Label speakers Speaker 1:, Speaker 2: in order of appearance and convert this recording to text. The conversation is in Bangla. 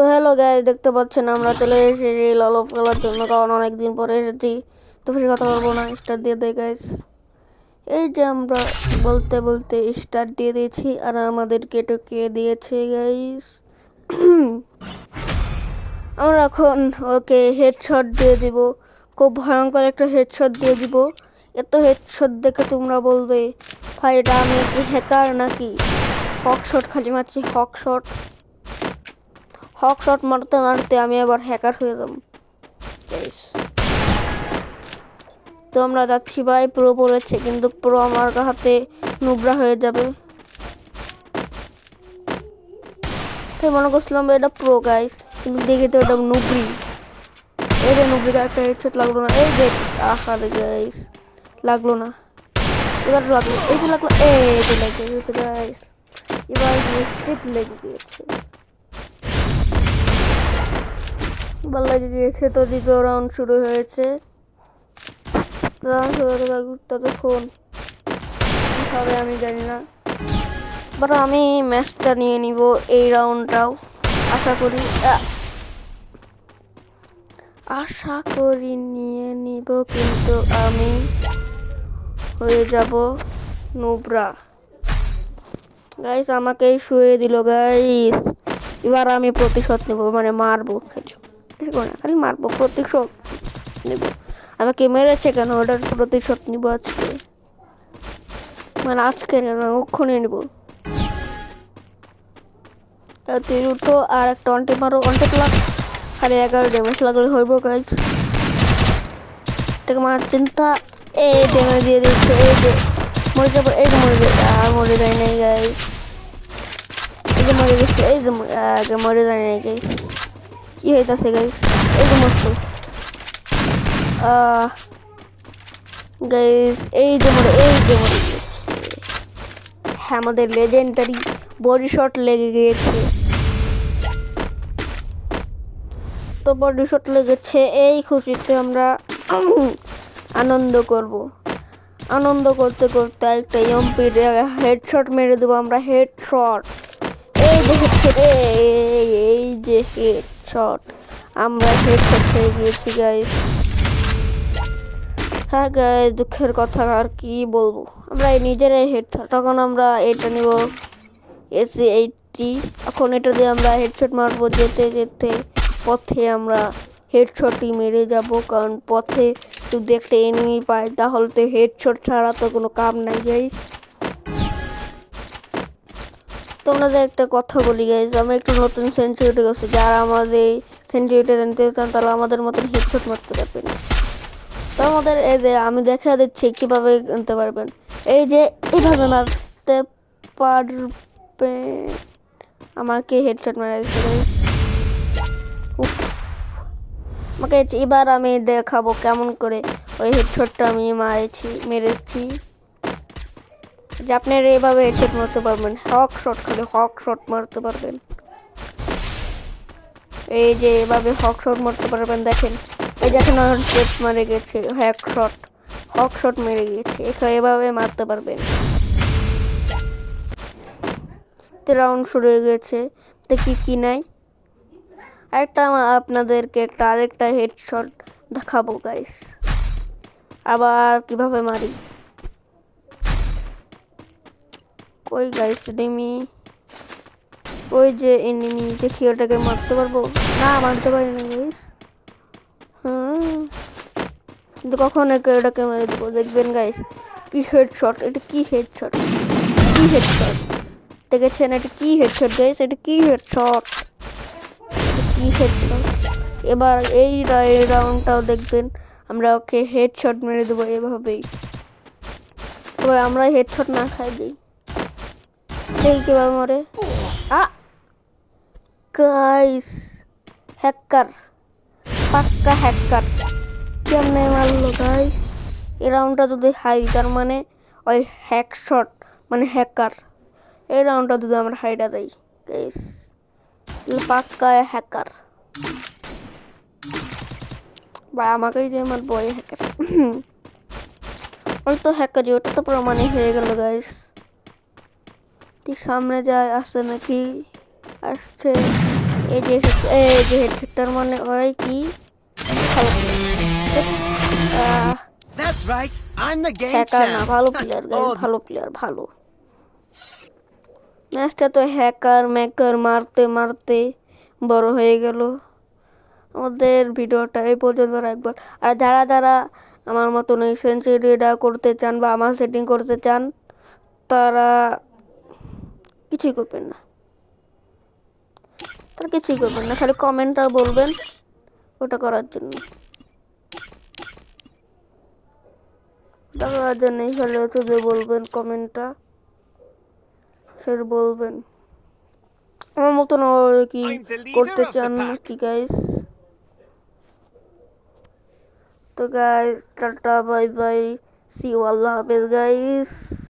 Speaker 1: তো হ্যালো গাইস, দেখতে পাচ্ছেন আমরা চলে এসেছি ললপ খেলার জন্য, কারণ অনেকদিন পরে এসেছি। তো বেশি কথা বলবো না, স্টার্ট দিয়ে দেয় গাইস। এই যে আমরা বলতে বলতে স্টার্ট দিয়ে দিয়েছি, আর আমাদেরকে টকিয়ে দিয়েছে গাইস। আমরা এখন ওকে হেডশট দিয়ে দিব, খুব ভয়ঙ্কর একটা হেডশট দিয়ে দিব। এত হেডশট দেখে তোমরা বলবে ভাই এটা আমি কি হ্যাকার নাকি? হক শট খালি মারছি, হক শট মারতে মারতে আমি আবার হ্যাকার হয়ে যাব। তো আমরা যাচ্ছি ভাই, প্রো বলেছে কিন্তু প্রো আমার হাতে নুবরা হয়ে যাবে। তাই মনে করছিলাম এটা প্রো গাইস, কিন্তু দেখি তো এটা নুবরি। এই যে নুবরি একটা হেডশট লাগলো না, এই যে আহারে গাইস লাগলো না, এবার লাগলো, এই যে লাগলো, এই যে লেগে গেছে গাইস, এবার নিশ্চিত লেগে গিয়েছে, এবার লেগে গিয়েছে। তো দ্বিতীয় রাউন্ড শুরু হয়েছে। ততক্ষণ কি হবে আমি জানি না, বাট আমি ম্যাচটা নিয়ে নিব এই রাউন্ডটাও, আশা করি নিয়ে নিব, কিন্তু আমি হয়ে যাব নুবরা গাইস। আমাকেই শুয়ে দিল গাইস, এবার আমি প্রতিশোধ নেব, মানে মারবো, খালি মারবো, প্রতিশোধ নেব। আমাকে মেরেছে কেন, ওটার প্রতিশোধ নিব আজকে, মানে আজকে না, ওক্ষণে নেব। তুই উঠো আর একটা অন্টে মারো, অন্টে প্লাস খালি 11 ড্যামেজ লাগলে হইব গাইস। এটাকে মার চিন্তা, এই ড্যামেজ দিয়ে দিচ্ছে, এই যে মরে যাবো, এই যে মরে যায়, আর মরে যায় নাই গাইস, এই যে মরে গেছে, এই যে আগে মরে যায় নাই গাইস। কি হইতাছে গাইস, এই যে মরছে গাইস, এই যে মরে গেছে। হ্যাঁ, আমাদের লেজেন্ডারি বডি শট লেগে গিয়েছে। তো বডি শট লেগেছে, এই খুশিতে আমরা আনন্দ করব। আনন্দ করতে করতে একটা এমপির হেডশট মেরে দেবো আমরা, হেডশট, এই যে হেডশট, এই যে হেডশট, আমরা হেডশট হয়ে গিয়েছি গাইস। হ্যাঁ গাইস, দুঃখের কথা আর কি বলবো, আমরা নিজেরাই হেডশট। তখন আমরা এটা নিব AC-80, এখন এটা দিয়ে আমরা হেডশট মারবো, যেতে যেতে পথে আমরা হেডশটই মেরে যাব, কারণ পথে যদি একটা এনিমি পাই তাহলে তো হেডশট ছাড়া তো কোনো কাম নাই গাইস। তোমরা যে একটা কথা বলি গাইস, আমি একটু নতুন সেঞ্চুরিটি গেছি, যারা আমাদের সেঞ্চুরিটি জানতে চান তাহলে আমাদের মতন হেডশট মারতে পারবেন। তো আমাদের এই যে আমি দেখা দিচ্ছি কিভাবে আনতে পারবেন, এই যে এইভাবে মারতে পারবেন। আমাকে হেডশট মারা দিচ্ছে গাইস, আমাকে এবার আমি দেখাবো কেমন করে ওই হেডশটটা আমি মেরেছি। যে আপনারা এইভাবে হেডশট মারতে পারবেন, হক শট, খালি হক শট মারতে পারবেন, এই যে এভাবে হক শট মারতে পারবেন। দেখেন এই দেখেন হেড মারে গেছে, হক শট মেরে গিয়েছে, এভাবে মারতে পারবেন। রাউন্ড শুরু হয়ে গেছে, দেখি কি নাই। আপনাদেরকে আরেকটা হেডশট দেখাবো গাইস, আবার কিভাবে মারি। ওই গাইস এনিমি, ওই যে এনিমি, দেখি ওটাকে মারতে পারবো না, মারতে পারি না গাইস। কিন্তু কখন ওটাকে মেরে দেবো, দেখবেন গাইস কি হেডশট, এটা কি হেডশট, দেখেছেন এটা কি হেডশট গাইস, এটা কি হেডশট। এবার এই রাউন্ডটাও দেখবেন আমরা ওকে হেডশট মেরে দেবো এভাবেই। তবে আমরা হেডশট না খাই দিই, দেখি কিভাবে মরে। গাইস হ্যাকার, পাক্কা হ্যাকার, কেমনে মারলো গাইস। এই রাউন্ডটা যদি হাই, তার মানে ওই হ্যাকশট মানে হ্যাকার। এই রাউন্ডটা যদি আমরা হাইটা দেই গাইস, পাক্কা হ্যাকার, বা আমাকেই যে মারবো ওই হ্যাকার। ওই তো হ্যাকারই, ওটা তো প্রমাণই হয়ে গেল গাইস। সামনে যায়, আসছে নাকি, আসছে, এই যে হেডশটটার মানে হয় কি ভালো
Speaker 2: That's right. I'm the game
Speaker 1: hacker না,
Speaker 2: champ.
Speaker 1: ভালো প্লেয়ার গাইস,
Speaker 2: Oh,
Speaker 1: ভালো প্লেয়ার, ভালো। ম্যাচটা তো হ্যাকার ম্যাকার মারতে মারতে বড় হয়ে গেল। আমাদের ভিডিওটা এই পর্যন্ত রাখবেন। আর যারা যারা আমার মতন এই সেঞ্চুরিটা করতে চান বা আমার সেটিং করতে চান, তারা কিছুই করবেন না, খালি কমেন্টটা বলবেন ওটা করার জন্য। দেখার জন্যই খালি হচ্ছে যে বলবেন কমেন্টটা, সেটা বলবেন। আমার মতন কি
Speaker 2: I'm the leader
Speaker 1: করতে
Speaker 2: of the
Speaker 1: চান
Speaker 2: pack.
Speaker 1: নাকি গাইস? তো guys tata bye bye, see you, আল্লাহ হাফেজ গাইস।